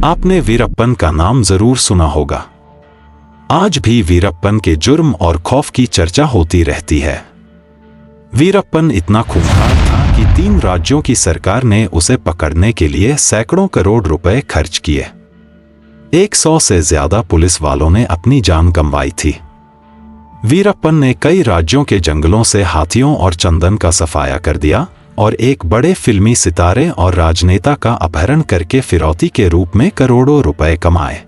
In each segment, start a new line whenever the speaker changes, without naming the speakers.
आपने वीरप्पन का नाम जरूर सुना होगा। आज भी वीरप्पन के जुर्म और खौफ की चर्चा होती रहती है। वीरप्पन इतना खूंखार था कि 3 राज्यों की सरकार ने उसे पकड़ने के लिए सैकड़ों करोड़ रुपए खर्च किए। 100 से ज्यादा पुलिस वालों ने अपनी जान गंवाई थी। वीरप्पन ने कई राज्यों के जंगलों से हाथियों और चंदन का सफाया कर दिया और एक बड़े फिल्मी सितारे और राजनेता का अपहरण करके फिरौती के रूप में करोड़ों रुपए कमाए।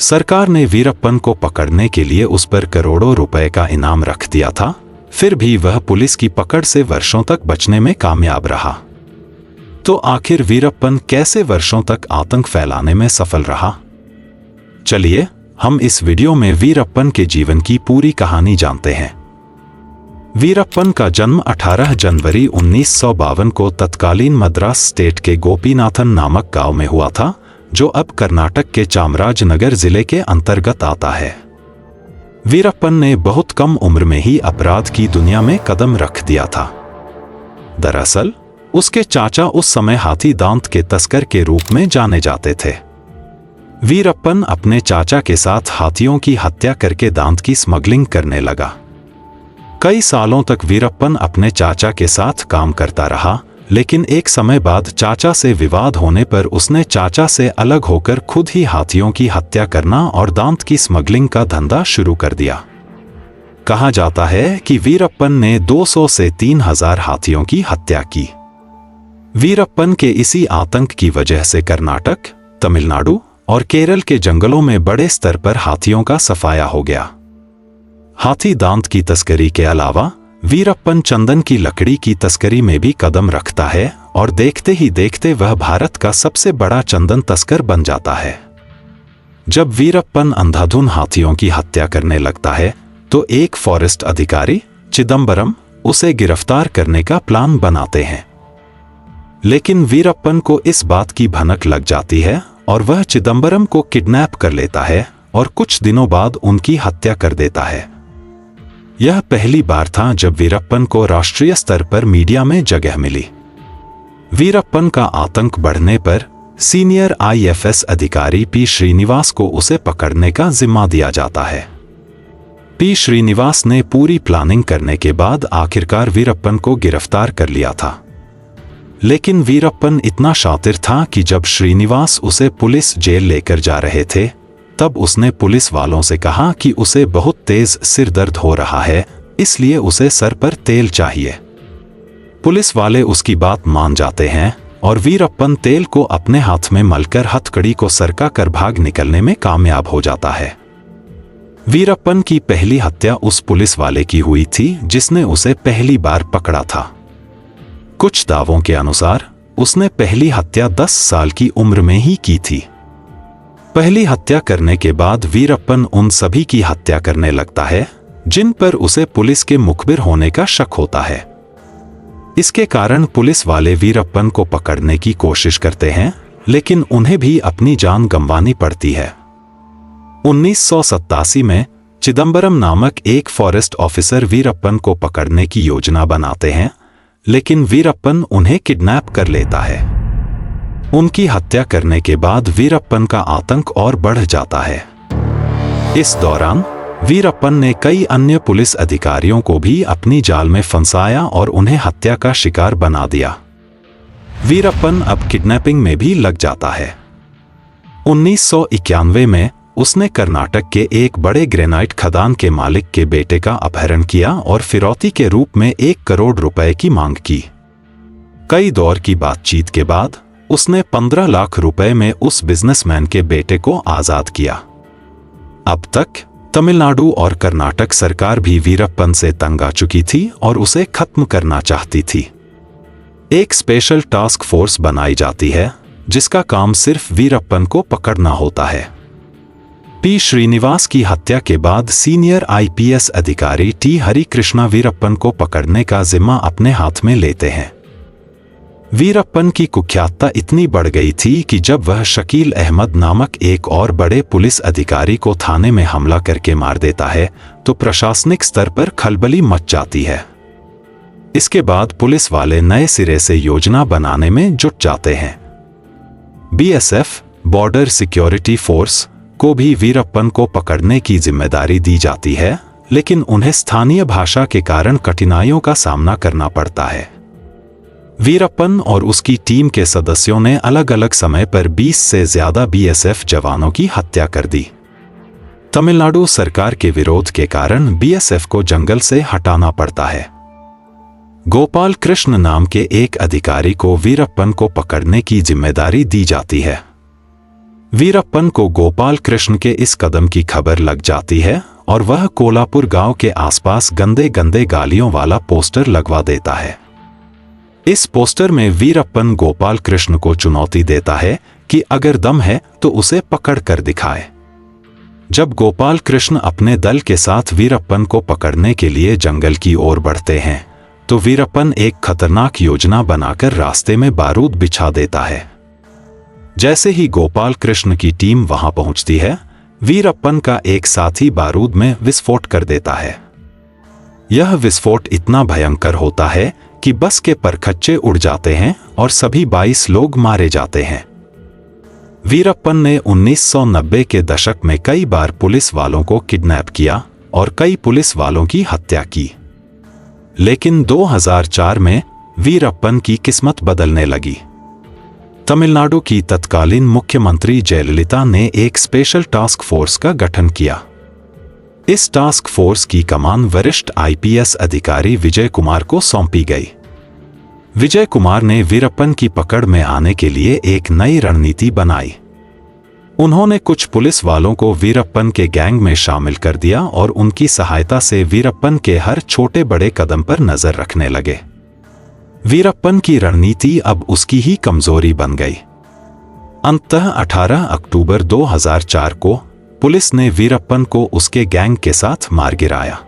सरकार ने वीरप्पन को पकड़ने के लिए उस पर करोड़ों रुपए का इनाम रख दिया था, फिर भी वह पुलिस की पकड़ से वर्षों तक बचने में कामयाब रहा। तो आखिर वीरप्पन कैसे वर्षों तक आतंक फैलाने में सफल रहा? चलिए हम इस वीडियो में वीरप्पन के जीवन की पूरी कहानी जानते हैं। वीरप्पन का जन्म 18 जनवरी 1952 को तत्कालीन मद्रास स्टेट के गोपीनाथन नामक गांव में हुआ था, जो अब कर्नाटक के चामराजनगर जिले के अंतर्गत आता है। वीरप्पन ने बहुत कम उम्र में ही अपराध की दुनिया में कदम रख दिया था। दरअसल उसके चाचा उस समय हाथी दांत के तस्कर के रूप में जाने जाते थे। वीरप्पन अपने चाचा के साथ हाथियों की हत्या करके दांत की स्मगलिंग करने लगा। कई सालों तक वीरप्पन अपने चाचा के साथ काम करता रहा, लेकिन एक समय बाद चाचा से विवाद होने पर उसने चाचा से अलग होकर खुद ही हाथियों की हत्या करना और दांत की स्मगलिंग का धंधा शुरू कर दिया। कहा जाता है कि वीरप्पन ने 200 से 3000 हाथियों की हत्या की। वीरप्पन के इसी आतंक की वजह से कर्नाटक, तमिलनाडु और केरल के जंगलों में बड़े स्तर पर हाथियों का सफाया हो गया। हाथी दांत की तस्करी के अलावा वीरप्पन चंदन की लकड़ी की तस्करी में भी कदम रखता है और देखते ही देखते वह भारत का सबसे बड़ा चंदन तस्कर बन जाता है। जब वीरप्पन अंधाधुन हाथियों की हत्या करने लगता है तो एक फॉरेस्ट अधिकारी चिदंबरम उसे गिरफ्तार करने का प्लान बनाते हैं। लेकिन वीरप्पन को इस बात की भनक लग जाती है और वह चिदंबरम को किडनैप कर लेता है और कुछ दिनों बाद उनकी हत्या कर देता है। यह पहली बार था जब वीरप्पन को राष्ट्रीय स्तर पर मीडिया में जगह मिली। वीरप्पन का आतंक बढ़ने पर सीनियर आईएफएस अधिकारी पी श्रीनिवास को उसे पकड़ने का जिम्मा दिया जाता है। पी श्रीनिवास ने पूरी प्लानिंग करने के बाद आखिरकार वीरप्पन को गिरफ्तार कर लिया था। लेकिन वीरप्पन इतना शातिर था कि जब श्रीनिवास उसे पुलिस जेल लेकर जा रहे थे, तब उसने पुलिस वालों से कहा कि उसे बहुत तेज सिर दर्द हो रहा है, इसलिए उसे सर पर तेल चाहिए। पुलिस वाले उसकी बात मान जाते हैं और वीरप्पन तेल को अपने हाथ में मलकर हथकड़ी को सरका कर भाग निकलने में कामयाब हो जाता है। वीरप्पन की पहली हत्या उस पुलिस वाले की हुई थी जिसने उसे पहली बार पकड़ा था। कुछ दावों के अनुसार उसने पहली हत्या 10 साल की उम्र में ही की थी। पहली हत्या करने के बाद वीरप्पन उन सभी की हत्या करने लगता है जिन पर उसे पुलिस के मुखबिर होने का शक होता है। इसके कारण पुलिस वाले वीरप्पन को पकड़ने की कोशिश करते हैं, लेकिन उन्हें भी अपनी जान गंवानी पड़ती है। 1987 में चिदंबरम नामक एक फॉरेस्ट ऑफिसर वीरप्पन को पकड़ने की योजना बनाते हैं, लेकिन वीरप्पन उन्हें किडनैप कर लेता है। उनकी हत्या करने के बाद वीरप्पन का आतंक और बढ़ जाता है। इस दौरान वीरप्पन ने कई अन्य पुलिस अधिकारियों को भी अपनी जाल में फंसाया और उन्हें हत्या का शिकार बना दिया। वीरप्पन अब किडनैपिंग में भी लग जाता है। 1991 में उसने कर्नाटक के एक बड़े ग्रेनाइट खदान के मालिक के बेटे का अपहरण किया और फिरौती के रूप में 1 करोड़ रुपए की मांग की। कई दौर की बातचीत के बाद उसने 15 लाख रुपए में उस बिजनेसमैन के बेटे को आजाद किया। अब तक तमिलनाडु और कर्नाटक सरकार भी वीरप्पन से तंग आ चुकी थी और उसे खत्म करना चाहती थी। एक स्पेशल टास्क फोर्स बनाई जाती है जिसका काम सिर्फ वीरप्पन को पकड़ना होता है। पी श्रीनिवास की हत्या के बाद सीनियर आईपीएस अधिकारी टी हरि कृष्णा वीरप्पन को पकड़ने का जिम्मा अपने हाथ में लेते हैं। वीरप्पन की कुख्यातता इतनी बढ़ गई थी कि जब वह शकील अहमद नामक एक और बड़े पुलिस अधिकारी को थाने में हमला करके मार देता है तो प्रशासनिक स्तर पर खलबली मच जाती है। इसके बाद पुलिस वाले नए सिरे से योजना बनाने में जुट जाते हैं। बीएसएफ बॉर्डर सिक्योरिटी फोर्स को भी वीरप्पन को पकड़ने की जिम्मेदारी दी जाती है, लेकिन उन्हें स्थानीय भाषा के कारण कठिनाइयों का सामना करना पड़ता है। वीरप्पन और उसकी टीम के सदस्यों ने अलग अलग समय पर 20 से ज्यादा बीएसएफ जवानों की हत्या कर दी। तमिलनाडु सरकार के विरोध के कारण बीएसएफ को जंगल से हटाना पड़ता है। गोपाल कृष्ण नाम के एक अधिकारी को वीरप्पन को पकड़ने की जिम्मेदारी दी जाती है। वीरप्पन को गोपाल कृष्ण के इस कदम की खबर लग जाती है और वह कोल्हापुर गांव के आसपास गंदे गंदे गालियों वाला पोस्टर लगवा देता है। इस पोस्टर में वीरप्पन गोपाल कृष्ण को चुनौती देता है कि अगर दम है तो उसे पकड़ कर दिखाए। जब गोपाल कृष्ण अपने दल के साथ वीरप्पन को पकड़ने के लिए जंगल की ओर बढ़ते हैं तो वीरप्पन एक खतरनाक योजना बनाकर रास्ते में बारूद बिछा देता है। जैसे ही गोपाल कृष्ण की टीम वहां पहुंचती है, वीरप्पन का एक साथी बारूद में विस्फोट कर देता है। यह विस्फोट इतना भयंकर होता है कि बस के परखच्चे उड़ जाते हैं और सभी 22 लोग मारे जाते हैं। वीरप्पन ने 1990 के दशक में कई बार पुलिस वालों को किडनैप किया और कई पुलिस वालों की हत्या की, लेकिन 2004 में वीरप्पन की किस्मत बदलने लगी। तमिलनाडु की तत्कालीन मुख्यमंत्री जयललिता ने एक स्पेशल टास्क फोर्स का गठन किया। इस टास्क फोर्स की कमान वरिष्ठ आईपीएस अधिकारी विजय कुमार को सौंपी गई। विजय कुमार ने वीरप्पन की पकड़ में आने के लिए एक नई रणनीति बनाई। उन्होंने कुछ पुलिस वालों को वीरप्पन के गैंग में शामिल कर दिया और उनकी सहायता से वीरप्पन के हर छोटे बड़े कदम पर नजर रखने लगे। वीरप्पन की रणनीति अब उसकी ही कमजोरी बन गई। अंततः 18 अक्टूबर 2004 को पुलिस ने वीरप्पन को उसके गैंग के साथ मार गिराया।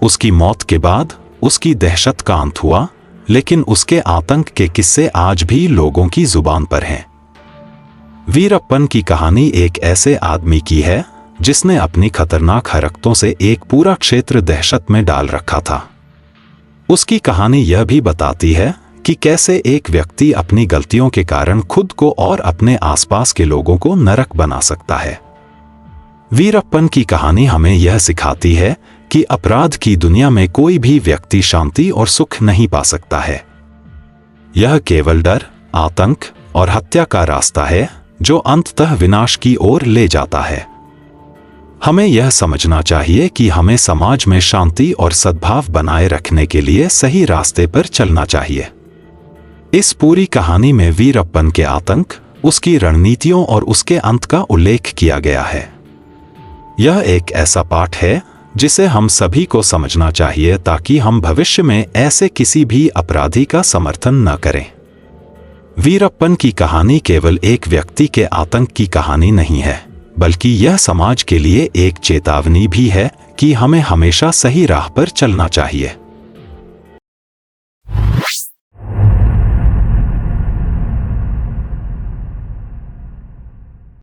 उसकी मौत के बाद उसकी दहशत का अंत हुआ, लेकिन उसके आतंक के किस्से आज भी लोगों की जुबान पर हैं। वीरप्पन की कहानी एक ऐसे आदमी की है जिसने अपनी खतरनाक हरकतों से एक पूरा क्षेत्र दहशत में डाल रखा था। उसकी कहानी यह भी बताती है कि कैसे एक व्यक्ति अपनी गलतियों के कारण खुद को और अपने आसपास के लोगों को नरक बना सकता है। वीरप्पन की कहानी हमें यह सिखाती है कि अपराध की दुनिया में कोई भी व्यक्ति शांति और सुख नहीं पा सकता है। यह केवल डर, आतंक और हत्या का रास्ता है जो अंततः विनाश की ओर ले जाता है। हमें यह समझना चाहिए कि हमें समाज में शांति और सद्भाव बनाए रखने के लिए सही रास्ते पर चलना चाहिए। इस पूरी कहानी में वीरप्पन के आतंक, उसकी रणनीतियों और उसके अंत का उल्लेख किया गया है। यह एक ऐसा पाठ है जिसे हम सभी को समझना चाहिए ताकि हम भविष्य में ऐसे किसी भी अपराधी का समर्थन न करें। वीरप्पन की कहानी केवल एक व्यक्ति के आतंक की कहानी नहीं है, बल्कि यह समाज के लिए एक चेतावनी भी है कि हमें हमेशा सही राह पर चलना चाहिए।